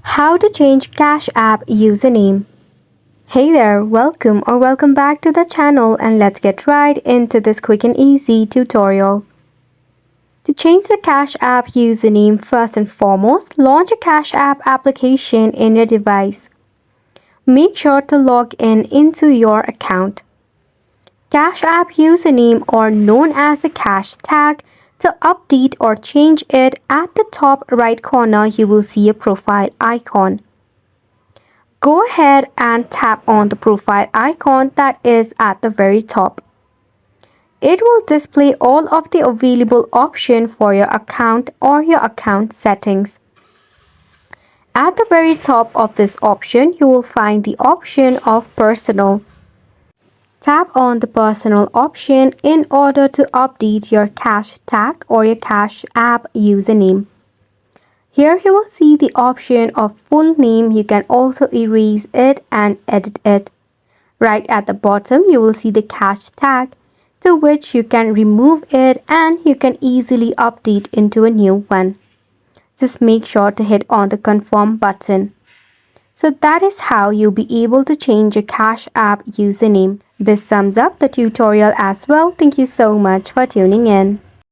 How to change Cash App username. Hey there, welcome back to the channel, and let's get right into this quick and easy tutorial. To change the Cash App username, first and foremost, launch a Cash App application in your device. Make sure to log in into your account. Cash App username, or known as the cash tag. To update or change it, at the top right corner you will see a profile icon. Go ahead and tap on the profile icon that is at the very top. It will display all of the available options for your account or your account settings. At the very top of this option, you will find the option of personal. Tap on the personal option in order to update your cash tag or your Cash App username. Here you will see the option of full name. You can also erase it and edit it. Right at the bottom you will see the cash tag, to which you can remove it and you can easily update into a new one. Just make sure to hit on the confirm button. So that is how you'll be able to change your Cash App username. This sums up the tutorial as well. Thank you so much for tuning in.